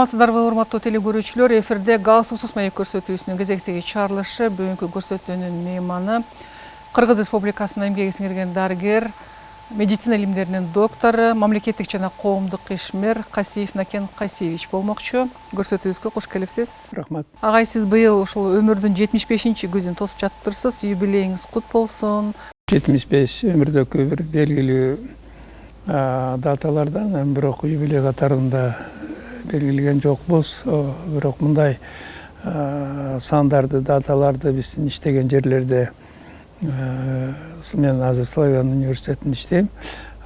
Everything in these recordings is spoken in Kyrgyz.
Саламатсыздарбы, урматтуу телекөрүүчүлөр. Эфирде газ усус маек көрсөтүүсүнүн кезектеги чыгарылышы. Бүгүнкү көрсөтүүнүн мейманы Кыргыз Республикасынын эмгеги сиңирген дарыгер, медицина илимдеринин доктору, мамлекеттик жана коомдук ишмер Касиев Накен Касиевич болмокчу. Көрсөтүүбүзгө кош келипсиз. Рахмат. Агай, сиз быйыл ушул өмүрдүн 75-күзүн тосуп жатыптырсыз. Юбилейиңиз кут болсун. 75 өмүрдөгү бир белгилүү даталардан, бирок юбилей катарында белгилеген жокпуз. Бирок мындай сандарды, даталарды биздин иштеген жерлерде, мен азыр Славян университетинде иштейм.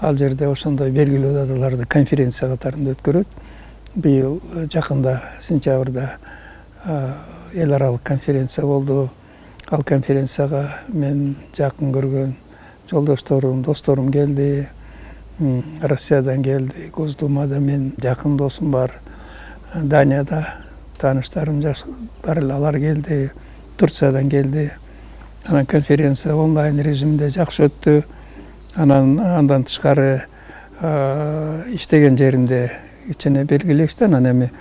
Ал жерде ошондой белгилүү даталарды конференция катарында өткөрөт. Быйыл жакында сентябрда эл аралык конференция болду. Ал конференцияга мен жакын көргөн жолдошторум, досторум келди. Россиядан келди, Госдумада мен жакын досум бар. Данияда тааныштарым бар эле, алар келди. Турциядан келди. Анан конференция онлайн режимде жакшы өттү. Андан тышкары иштеген жеримде кичине белгилешти. Анан эми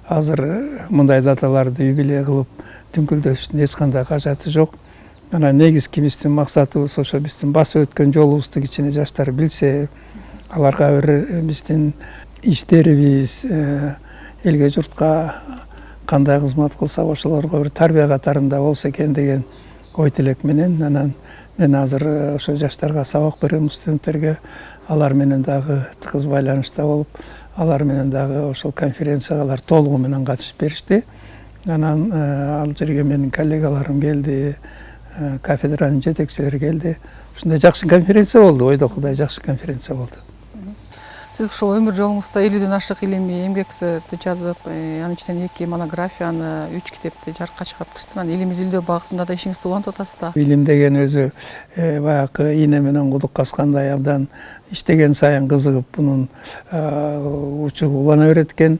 азыр мындай даталарды юбилей кылып дүңкүлдөштүн эч кандай кажаты жок. Анан негизги биздин максатыбыз ошо биздин басып өткөн жолубузду кичине жаштар билсе, аларга бир биздин иштерибиз, элге журтка кандай кызмат кылсак ошолорго бир тарбия катарында болсо экен деген ой тилек менен. Анан мен азыр ошо жаштарга сабак берем, студенттерге. Алар менен дагы тыгыз байланышта болуп, алар менен дагы ошол конференцияга алар толугу менен катышып беришти. Анан ал жерге менин коллегаларым келди, кафедранын жетекчилери келди. Ушундай жакшы конференция болду, ойдокудай жакшы конференция болду. Сиз ушул өмүр жолуңузда 50ден ашык илимий эмгектерди жазып, анын ичинен 2 монографияны, 3 китепти жарыкка чыгарыптырсыз. Анан элим изилдөө багытында да ишиңизди улантып атасыз да. Илим деген өзү баягы ийне менен кудук каскандай абдан иштеген сайын кызыгып, бунун учугу улана берет экен.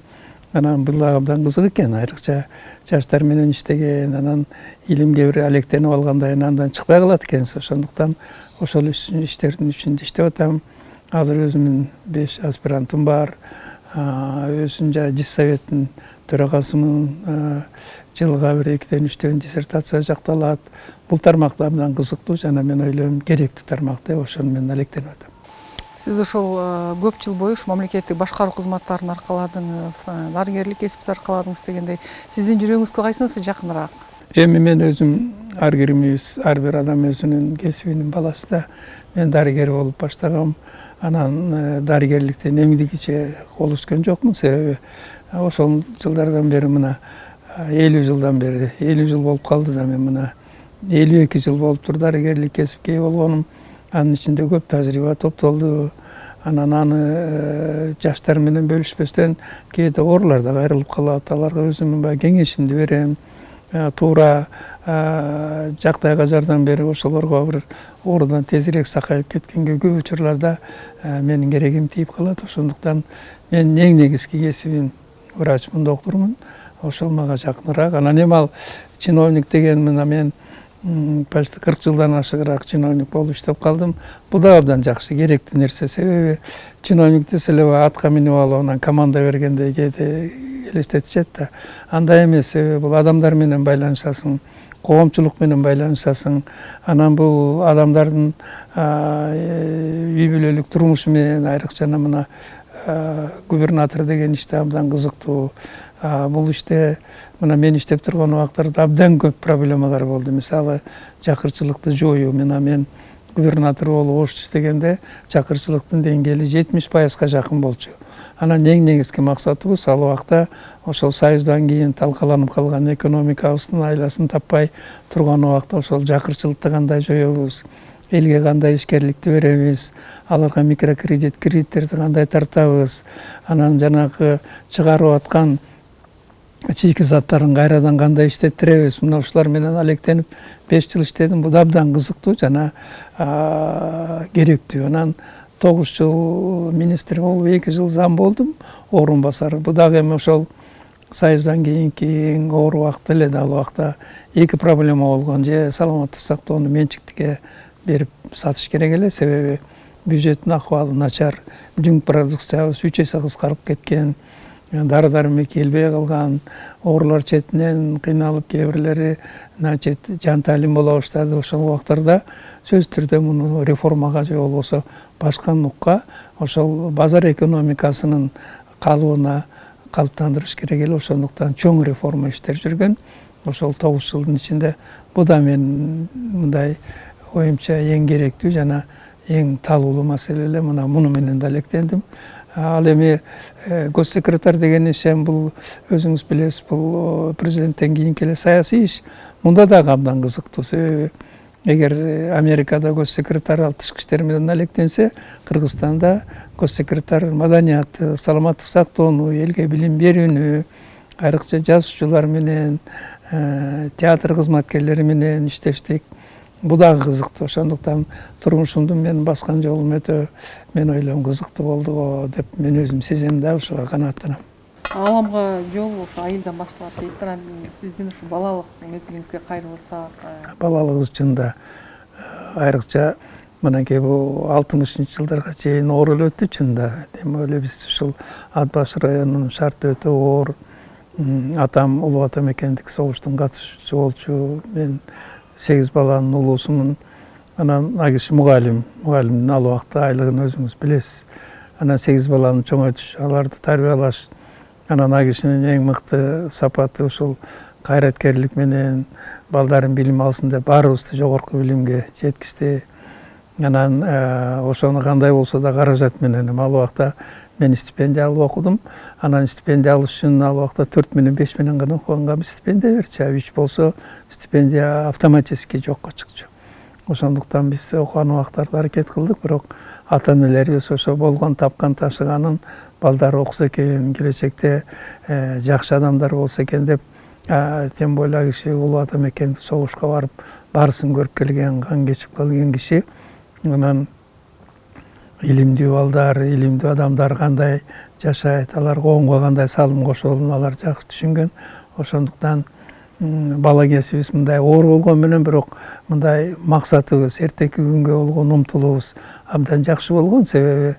Анан бул абдан кызык экен, айрыкча жаштар менен иштеген, анан илимге бир алектенип алгандай андан чыкпай калат экенсиз. Ошондуктан ошол иштердин үчүндө иштеп атам. Азыр өзүмдүн 5 аспирантым бар. Өзүм жана ЖИС советтин төрагасымын. Жылга бир 2-3 диссертация жакталат. Бул тармакта абдан кызыктуу жана мен ойлойм керектүү тармак деп ошону мен алектенип атам. Сиз ошол көп жыл бою ушу мамлекеттик башкаруу кызматтарын аркаладыңыз, дарыгерлик кесипти аркаладыңыз дегендей. Сиздин жүрөгүңүзгө кайсынысы жакыныраак? Эми мен өзүм ар бир адам өзүнүн кесибинин баласы да. Мен дарыгер болуп баштагам. Анан дарыгерликтен эмгидигиче кол үзгөн жокмун. Себеби ошол жылдардан бери мына 50 жылдан бери 50 жыл болуп калды да, мен мына 52 жыл болуптур дарыгерлик кесипке ээ болгонум. Анын ичинде көп тажрыйба топтолду. Анан аны жаштар менен бөлүшпөстөн кээде оорулар да кайрылып калат. Аларга өзүмдүн баягы кеңешимди берем. Туура жагдайга жардам берип, ошолорго бир оорудан тезирээк сакайып кеткенге көп учурларда менин керегим тийип калат. Ошондуктан мен эң негизги кесибим врачмын, доктурмун. Ошол мага жакыныраак. Анан эми ал чиновник деген, мына мен почти 40 жылдан ашыгыраак чиновник болуп иштеп калдым. Бул да абдан жакшы, керектүү нерсе. Себеби чиновник десе эле атка минип алып, анан команда бергендей кээде элестетишет да. Андай эмес. Себеби бул адамдар менен байланышасың, коомчулук менен байланышасың. Анан бул адамдардын үй бүлөлүк турмушу менен, айрыкча мына губернатор деген иште абдан кызыктуу. Бул иште мына мен иштеп турган убактарда абдан көп проблемалар болду. Мисалы, чакырчылыкты жоюу. Мен губернатор болуп ош иштегенде чакырчылыктын деңгээли 70%га жакын болчу. Анан эң негизги максатыбыз ал убакта ошол союздан кийин талкаланып калган экономикабыздын айласын таппай турган убакта ошол чакырчылыкты кандай жоебуз, элге кандай ишкерликти беребиз, аларга кредиттерди кандай тартабыз, анан жанагы чыгарып аткан чийки заттарын кайрадан кандай иштеттиребиз. Мына ушулар менен алектенип 5 жыл иштедим. Бул абдан кызыктуу жана керектүү. Анан 9 жыл министр болуп, 2 жыл зам болдум, орун басары. Бул дагы эми ошол союздан кийинки эң оор убакыт эле. Ал убакта 2 проблема болгон. Же саламаттык сактоону менчиктикке берип сатыш керек эле. Себеби бюджеттин акыбалы начар, дүң продукциябыз 3 эсе кыскарып кеткен. дары дармек келбей калган, оорулар четинен кыйналып, кээ бирлери жан таалим боло баштады. Ошол убактарда сөзсүз түрдө муну реформага же болбосо башка нукка ошол базар экономикасынын калыбына калыптандырыш керек эле. Ошондуктан чоң реформа иштер жүргөн. Ошол 9 жылдын ичинде бу да мен мындай оюмча эң керектүү жана эң талуулуу маселе эле. Муну менен да алектендим. Ал эми госсекретарь деген ишем бул өзүңүз билесиз, бул президенттен кийинки эле саясий иш. Мында дагы абдан кызыктуу. Себеби эгер Америкада госсекретарь ал тышкы иштер менен алектенсе, Кыргызстанда госсекретарь маданиятты, саламаттык сактоону, элге билим берүүнү, айрыкча жазуучулар менен, театр кызматкерлери менен иштештик. Бу дагы кызыктуу. Ошондуктан турмушумдун мен баскан жолум өтө, мен ойлойм, кызыктуу болду го деп мен өзүм сезем да, ошого канааттанам. Ааламга жол ошо айылдан башталат дейт. Анан сиздин ушу балалык мезгилиңизге кайрылсак, Балалыгыбыз чында айрыкча мынакей бул 60-жылдарга чейин оор эле өттү чында. Эми эле биз ушул Ат Баш районунун шарты өтө оор. Атам улуу атам экендик согуштун катышуучусу болчу. Мен 8 баланын улуусумун. Анан ал киши мугалимдин ал убакта айлыгын өзүңүз билесиз. Анан 8 баланы чоңойтуш, аларды тарбиялаш. Анан ал кишинин эң мыкты сапаты ушул кайраткерлик менен балдарын билим алсын деп баарыбызды жогорку билимге жеткизди. Анан ошону кандай болсо да каражат менен ал убакта мен стипендия алып окудум. Анан стипендия алыш үчүн ал убакта 4 менен 5 менен гана окуганга биз стипендия берчү. 3 болсо стипендия автоматически жокко чыкчу. Ошондуктан биз окуган убактарда аракет кылдык, бирок ата-энелерибиз ошо болгон тапкан ташыганын балдары окуса экен, келечекте жакшы адамдар болсо экен деп, тем более киши улуу атам экен согушка барып баарысын көрүп келген, кан кечип келген киши. Анан илимдүү балдар, илимдүү адамдар кандай жашайт, аларга оңго кандай салым кошолун алар жакшы түшүнгөн. Ошондуктан бала кезибиз мындай оор болгон менен, бирок мындай максатыбыз, эртеки күнгө болгон умтулуубуз абдан жакшы болгон. Себеби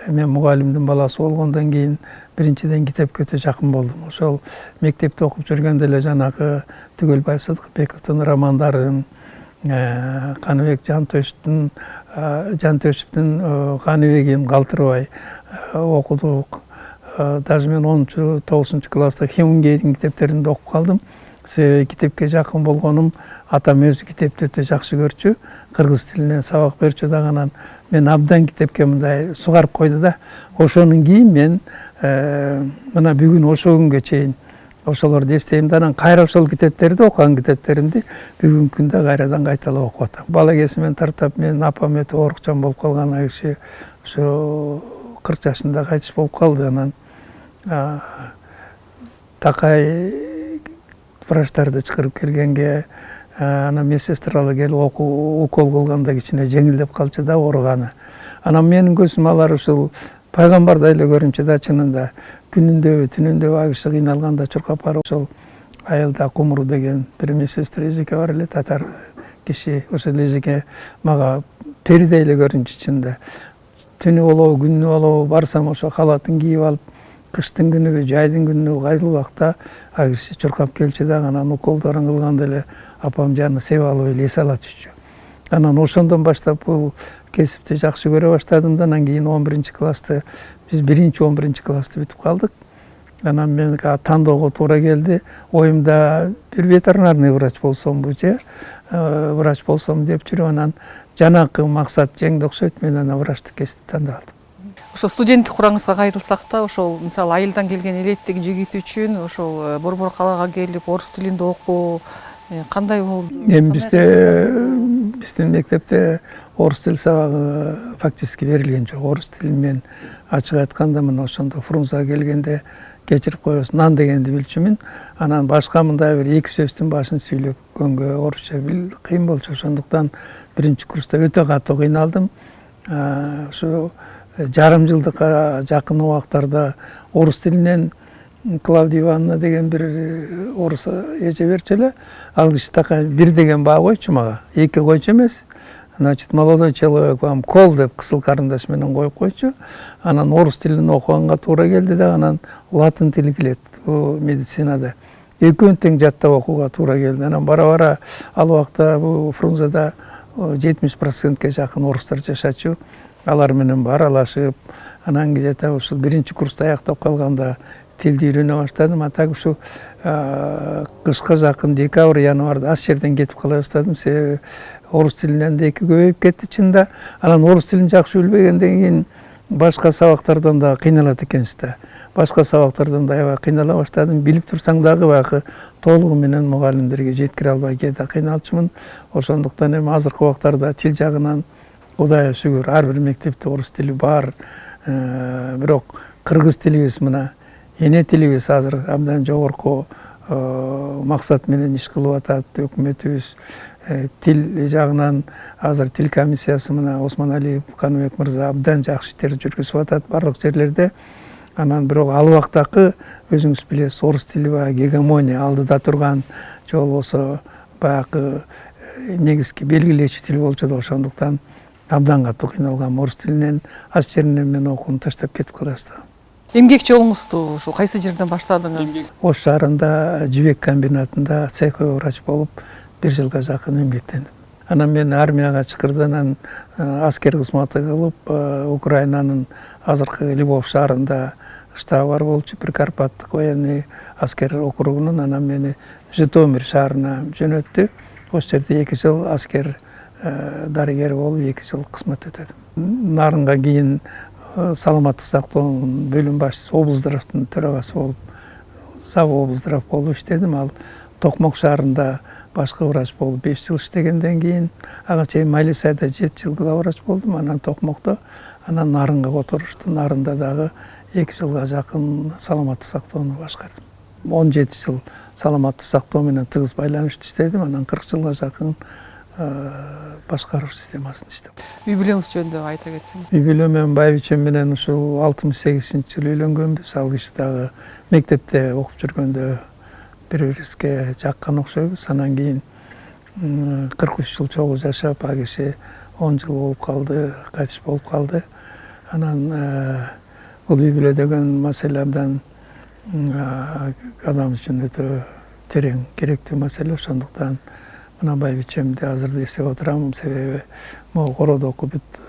мен мугалимдин баласы болгондон кийин биринчиден китепке өтө жакын болдум. Ошол мектепте окуп жүргөндө эле жанагы Түгөлбай Сыдыкбековдун романдарын, Каныбек Жантөшевдүн Каныбегин калтырбай окудук. Даже мен 10-9 класста Хемингейдин китептерин да окуп калдым. Себеби китепке жакын болгонум, атам өзү китепти өтө жакшы көрчү, кыргыз тилинен сабак берчү дагы. Анан мен абдан китепке мындай сугарып койду да. Ошонун кийин мен мына бүгүн ошол күнгө чейин ошолорду эстейм да. Анан кайра ошол китептерди, окуган китептеримди бүгүнкү күндө кайрадан кайталап окуп атам. Бала кезимден тартап мен апам өтө оорукчан болуп калган, ал киши ошо 40 жашында кайтыш болуп калды. Анан такай врачтарды чакырып келгенге, анан медсестралар келип укол кылганда кичине жеңилдеп калчу да ооруганы. Анан менин көзүм алар ушул пайгамбардай эле көрүнчү да, чынында күнүндөбү түнүндөбү ал киши кыйналганда чуркап барып ошол айылда Кумуру деген бир медсестра эжеке бар эле, татар киши. Ошол эжеке мага перидей эле көрүнчү чынында. Түнү болобу күнү болобу барсам ошо халатын кийип алып, кыштын күнүбү жайдын күнү кайрыл убакта ал киши чуркап келчү да. Анан уколдорун кылганда эле апам жаны себеп алып эле эс ала түшчү. Анан ошондон баштап бул кесипти жакшы көрө баштадым да. Анан кийин 11-классты биз 11 классты бүтүп калдык. Анан мен тандоого туура келди. Оюмда бир ветеринарный врач болсомбу же врач болсом деп жүрүп, анан жанакы максат жеңди окшойт, мен анан врачтык кесипти тандадым. Ошо студенттик кураңызга кайрылсак да, ошол мисалы айылдан келген элеттик жигит үчүн ошол Борбор калаага келип орус тилинде окуу кандай болду? Эми биздин мектепте орус тил сабагы фактически берилген жок. Орус тилин мен ачык айтканда мына ошондо Фрунзага келгенде кечирип коесуз, нан дегенди билчүмүн. Анан башка мындай бир 2 сөздүн башын сүйлөгөнгө орусча кыйын болчу. Ошондуктан 1-курста өтө катуу кыйналдым. Ошо жарым жылдыкка жакын убактарда орус тилинен Клавдия Ивановна деген бир орус эже берчү эле. Ал киши такай 1 деген баа койчу мага, 2 койчу эмес. Значит, молодой человек вам кол деп кысыл карындаш менен коюп койчу. Анан орус тилин окуганга туура келди да, анан латын тили келет медицинада. Экөөнү тең жаттап окууга туура келди. Анан бара-бара ал убакта бул Фрунзеда 70%ке жакын орустар жашачу. Алар менен аралашып, анан где-то ушул биринчи курста аяктап калганда тилди үйрөнө баштадым. А так ушу кышка жакын декабрь, январда аз жерден кетип кала баштадым. Себеби орус тилинен де көбөйүп кетти чында. Анан орус тилин жакшы билбегенден кийин башка сабактардан да кыйналат экенсиз да. Башка сабактардан да аябай кыйнала баштадым. Билип турсаң дагы баягы толугу менен мугалимдерге жеткире албай кээде кыйналчумун. Ошондуктан эми азыркы убактарда тил жагынан Кудайга шүгүр, ар бир мектепте орус тили бар. Бирок кыргыз тилибиз мына эне тилибиз азыр абдан жогорку максат менен иш кылып атат. Өкмөтүбүз тил жагынан азыр тил комиссиясы мына Осмоналиев Каныбек мырза абдан жакшы иштер жүргүзүп атат барлык жерлерде. Анан бирок ал убактагы өзүңүз билесиз, орус тили баягы гегемония алдыда турган, же болбосо баягы негизги белгилечү тил болчу да, ошондуктан абдан катуу кыйналгам. Орус тилинен аз жеринен мен окууну таштап кетип кала баштадым. Эмгек жолуңузду ушул кайсы жерден баштадыңыз? Ош шаарында жибек комбинатында цеховой врач болуп 1 жылга жакын эмгектендим. Анан мен армияга чакырды, анан аскер кызматы кылып, Украинанын азыркы Львов шаарында штабы болчу, Прикарпаттык военный аскер округунун. Анан мени Житомир шаарына жөнөттү. Ош жерде 2 жыл аскер дарыгер болуп, 2 жыл кызмат өтөдүм. Нарынга кийин саламаттык сактоонун бөлүм башчысы, облздравдын төрагасы болуп, Зав облздрав болуп иштедим. Ал Токмок шаарында башкы врач болуп 5 жыл иштегенден кийин ага чейин Малисайда 7 жыл врач болдум. Анан Токмокто, анан Нарынга которушту. Нарында дагы 2 жылга жакын саламаттык сактоону башкардым. 17 жыл саламаттык сактоо менен тыгыз байланыштуу иштедим. Анан 40 жылга жакын башкаруу системасында иштедим. Үй бүлөңүз жөнүндө айта кетсеңиз. Үй бүлөм менен байбичем менен ушул 68-жылы үйлөнгөнбүз. Ал киши дагы мектепте окуп жүргөндө бири-бирибизге жаккан окшойбуз. Анан кийин 43 жыл чогуу жашап, ал киши 10 жыл болуп калды, кайтыш болуп калды. Анан бул үй бүлө деген маселе абдан адам үчүн өтө терең керектүү маселе. Ошондуктан мына байбичемди азыр эстеп отурам. Себеби могу кородогу бүт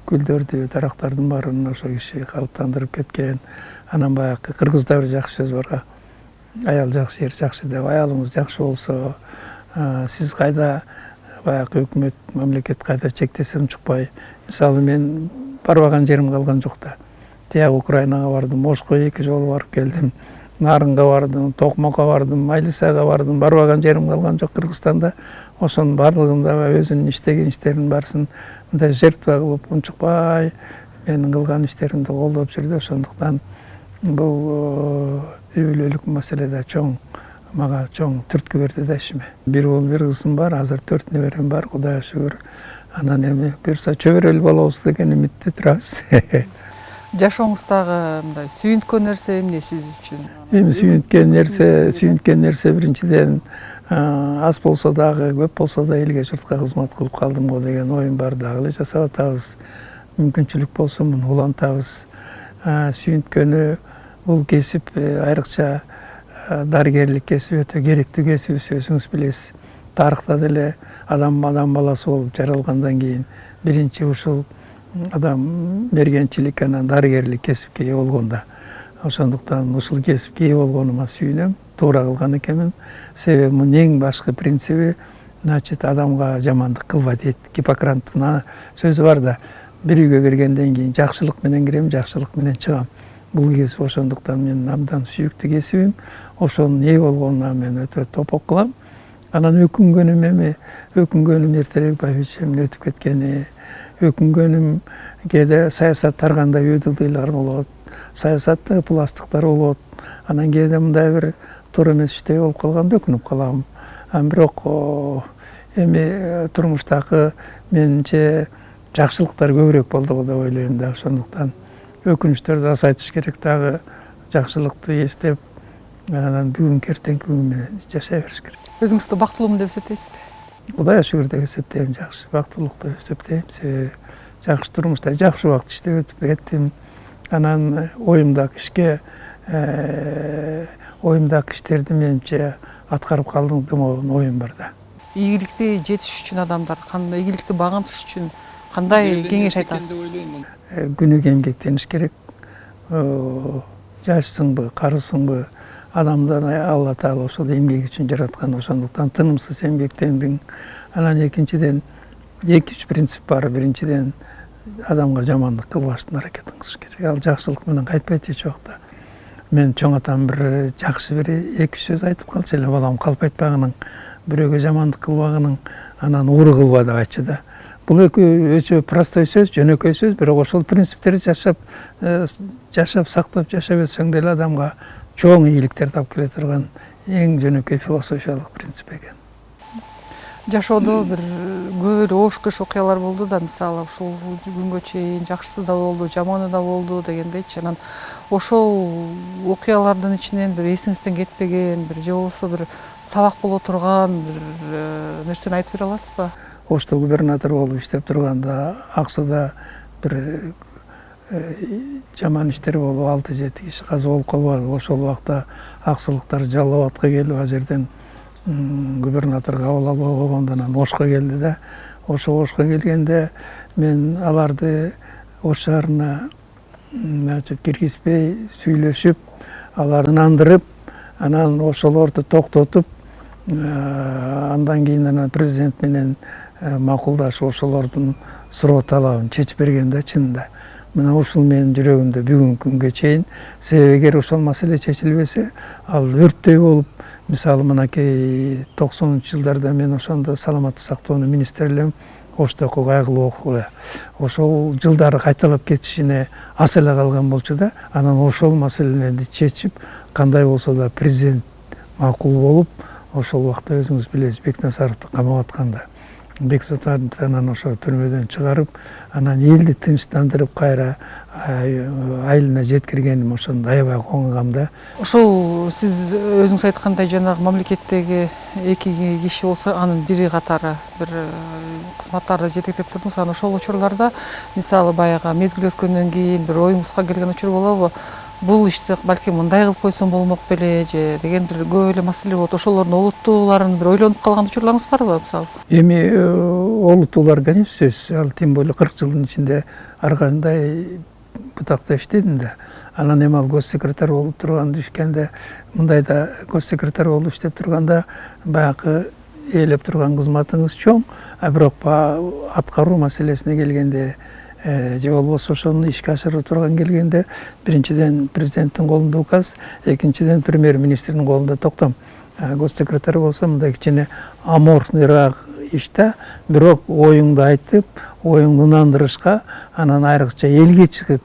гүлдөрдү, дарактардын баарын ошо киши калыптандырып кеткен. Анан баягы кыргызда бир жакшы сөз бар. Аял жакшы, эр жакшы деп. Аялыңыз жакшы болсо, сиз кайда баягы өкмөт, мамлекет кайда чектесе унчукпай. Мисалы мен барбаган жерим калган жок да. Тияк Украинага бардым, Ошко 2 жолу барып келдим. Нарынга бардым, Токмокко бардым, Майлисайга бардым. Барбаган жерим калган жок Кыргызстанда. Ошонун баардыгында өзүнүн иштеген иштеринин баарысын мындай жертва кылып унчукпай, менин кылган иштеримди колдоп жүрдү. Ошондуктан бул үй бүлөлүк маселеде мага чоң түрткү берди да ишиме. Бир уул, бир кызым бар, азыр 4 неберем бар, Кудайга шүгүр. Анан эми буюрса чөбөрөлүү болобуз деген үмүттө турабыз. Жашооңуздагы мындай сүйүнткөн нерсе эмне сиз үчүн? Эми сүйүнткөн нерсе биринчиден аз болсо дагы, көп болсо да элге журтка кызмат кылып калдым го деген оюм бар. Дагы эле жасап атабыз. Мүмкүнчүлүк болсо муну улантабыз. Сүйүнткөнү бул кесип, айрыкча дарыгерлик кесип өтө керектүү кесип, өзүңүз билесиз. Тарыхта деле адам баласы болуп жаралгандан кийин биринчи ушул адам мергенчилик, анан дарыгерлик кесипке ээ болгон да. Ошондуктан ушул кесипке ээ болгонума сүйүнөм. Туура кылган экенмин. Себеби мунун эң башкы принциби, значит, адамга жамандык кылба дейт. Гиппократтын сөзү бар да, бир үйгө киргенден кийин жакшылык менен кирем, жакшылык менен чыгам. Бул кесип ошондуктан менин абдан сүйүктүү кесибим. Ошонун ээ болгонуна мен өтө топок кылам. Анан өкүнгөнүм эртерээк байбичемдин өтүп кеткени, өкүнгөнүм кээде саясат таргандай өйдөлдүйлөр болот, саясатта пластыктар болот. Анан кээде мындай бир туура эмес иштей болуп калганда өкүнүп калам. Бирок эми турмуштагы менимче жакшылыктар көбүрөөк болду деп ойлойм да. Ошондуктан өкүнүчтөрдү азайтыш керек, дагы жакшылыкты эстеп, анан бүгүн эртеңки күнү менен жашай бериш керек. Өзүңүздү бактылуумун деп эсептейсизби? Кудайга шүгүр деп эсептейм, жакшы, бактылык деп эсептейм. Себеби жакшы турмушта жакшы убакыт иштеп өтүп кеттим. Анан оюмдагы иштерди менимче аткарып калдым деген оюм бар да. Ийгиликти жетиш үчүн адамдар кандай, ийгиликти багынтыш үчүн кандай кеңеш айтасыз? Күнүгө эмгектениш керек. Жашсыңбы, карысыңбы, адамдан Алла Таала ошол эмгек үчүн жараткан, ошондуктан тынымсыз эмгектенdiң. Анан экинчиден 2-3 принцип бар. Биринчиден адамга жамандык кылбаштын аракетин кылыш керек. Ал жакшылык менен кайтпайт эч убакта. Мен чоң атам бир жакшы бир 2 сөз айтып калчу эле, балам, калп айтпагының, бирөөгө жамандык кылбагының, анан ууру кылба деп айтчу да. Бул өчө простой сөз, жөнөкөй сөз, бирок ошол принциптерди жашап сактап жашап өтсөң деле адамга чоң ийгиликтерди алып келе турган эң жөнөкөй философиялык принцип экен. Жашоодо бир көп эле ош кыш окуялар болду да, мисалы ушул күнгө чейин жакшысы да болду, жаманы да болду дегендейчи. Анан ошол окуялардын ичинен бир эсиңизден кетпеген, бир же болбосо бир сабак боло турган бир нерсени айтып бере аласызбы? Ошто губернатор болуп иштеп турганда Аксыда бир жаман иштер болуп 6-7 киши каза болуп калбады. Ошол убакта аксылыктар жалал абадка келип, ал жерден губернатор кабыл албай койгондо анан Ошко келди да. Ошко келгенде мен аларды Ош шаарына киргизбей сүйлөшүп, аларды ынандырып, анан ошолорду токтотуп, андан кийин анан президент менен макулдашып ошолордун суроо талабын чечип бергенде чынында. Мына ушул менин жүрөгүмдө бүгүнкү күнгө чейин. Себеби эгер ошол маселе чечилбесе, ал өрттөй болуп, мисалы мынакей 90-жылдарда мен ошондо саламаттык сактоонун министри элем, Оштогу кайгылуу окуя. Ошол жылдары кайталап кетишине ас эле калган болчу да. Анан ошол маселелерди чечип, кандай болсо да президент макул болуп, ошол убакта өзүңүз билесиз, Бекназаровду камап атканда. Бекназаровду анан ошо түрмөдөн чыгарып, анан элди тынчтандырып, кайра айылына жеткиргеним ошондо аябай коңгам да. Ошол сиз өзүңүз айткандай жанагы мамлекеттеги 2 киши болсо, анын бири катары бир кызматтарды жетектеп турдуңуз. Анан ошол учурларда, мисалы баягы мезгил өткөндөн кийин бир оюңузга келген учур болобу? Бул ишти балким мындай кылып койсом болмок беле же деген бир көп эле маселе болот. Ошолордун олуттууларын бир ойлонуп калган учурларыңыз барбы, мисалы? Эми олуттуулар, конечно, сөз. Ал тем более 40 жылдын ичинде ар кандай бутакта иштедим да. Анан эми ал госсекретарь болуп турганда ишкенде, мындайда госсекретарь болуп иштеп турганда баягы ээлеп турган кызматыңыз чоң, бирок аткаруу маселесине келгенде же болбосо ошону ишке ашырып турган келгенде, биринчиден президенттин колунда указ, экинчиден премьер-министрдин колунда токтом. Госсекретарь болсо мындай кичине аморфныйраак иш да, бирок оюңду айтып, оюңду ынандырышка, анан айрыкча элге чыгып,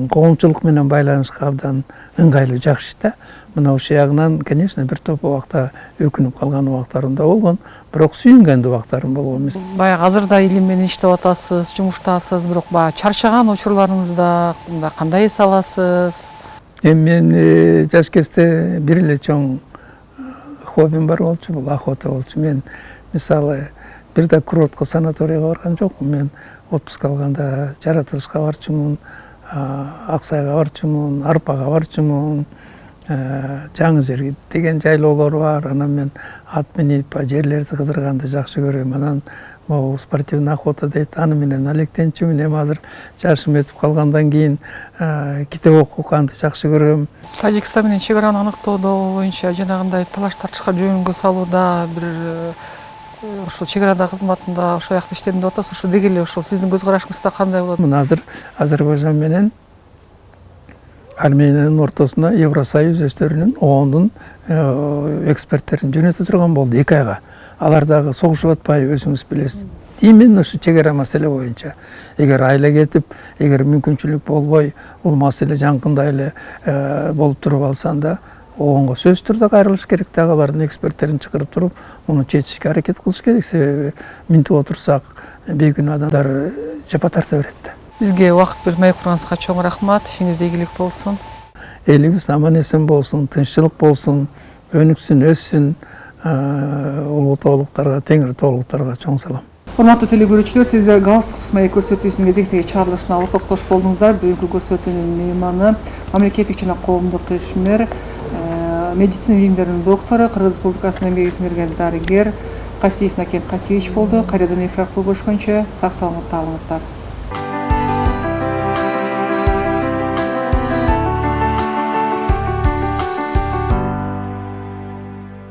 коомчулук менен байланышка абдан ыңгайлуу жакшы да. Мына ошол ягынан, конечно, бир топ убакта өкүнүп калган убактарым да болгон, бирок сүйүнгөн убактарым болгон. Баягы азыр да илим менен иштеп атасыз, жумуштасыз, бирок баягы чарчаган учурларыңызда кандай эс аласыз? Эми мен жаш кезде бир эле чоң хоббим бар болчу, бул охота болчу. Мен мисалы бир да курортко, санаторийге барган жокмун. Мен отпуск алганда жаратылышка барчумун, Аксайга барчумун, Арпага барчумун, жаңы жер деген жайлоолор бар. Анан мен ат минип жерлерди кыдырганды жакшы көрөм. Анан могу спортивный охота дейт, аны менен алектенчүмүн. Эми азыр жашым өтүп калгандан кийин китеп окуганды жакшы көрөм. Тажикстан менен чек араны аныктоодо боюнча жанагындай талаш тартышка жөнгө салууда бир ошол чек арада кызматында ошол жакта иштедим деп атасыз. Ошо деги эле ошол сиздин көз карашыңызда кандай болот? Мына азыр Азербайжан менен Армениянын ортосуна Евросоюз өздөрүнүн оондун эксперттерин жөнөтө турган болду 2 айга. Алар дагы согушуп атпайбы, өзүңүз билесиз. Именно ушу чек ара маселе боюнча. Эгер айла кетип, эгер мүмкүнчүлүк болбой, бул маселе жанкында эле болуп туруп алсанда, оонго сөзсүз түрдө кайрылыш керек да, алардын эксперттерин чакырып туруп, муну чечишке аракет кылыш керек. Себеби минтип отурсак, бейкүнөө адамдар жапа тарта берет да. Бизге убакыт бөлүп маек курганыңызга чоң рахмат. Ишиңизде ийгилик болсун. Элибиз аман эсен болсун, тынччылык болсун, өнүксүн, өссүн. улуу тоолуктарга, теңир тоолуктарга чоң салам. Урматтуу телекөрүүчүлөр, сиздер галстуксуз маек көрсөтүүсүнүн кезектеги чыгарылышына ортоктош болдуңуздар. Бүгүнкү көрсөтүүнүн мейманы мамлекеттик жана коомдук ишмер, медицина илимдеринин доктору, Кыргыз Республикасынын эмгеги сиңирген дарыгер Касиев Накен Касиевич болду. Кайрадан эфир аркылуу көрүшкөнчө сак саламатта калыңыздар.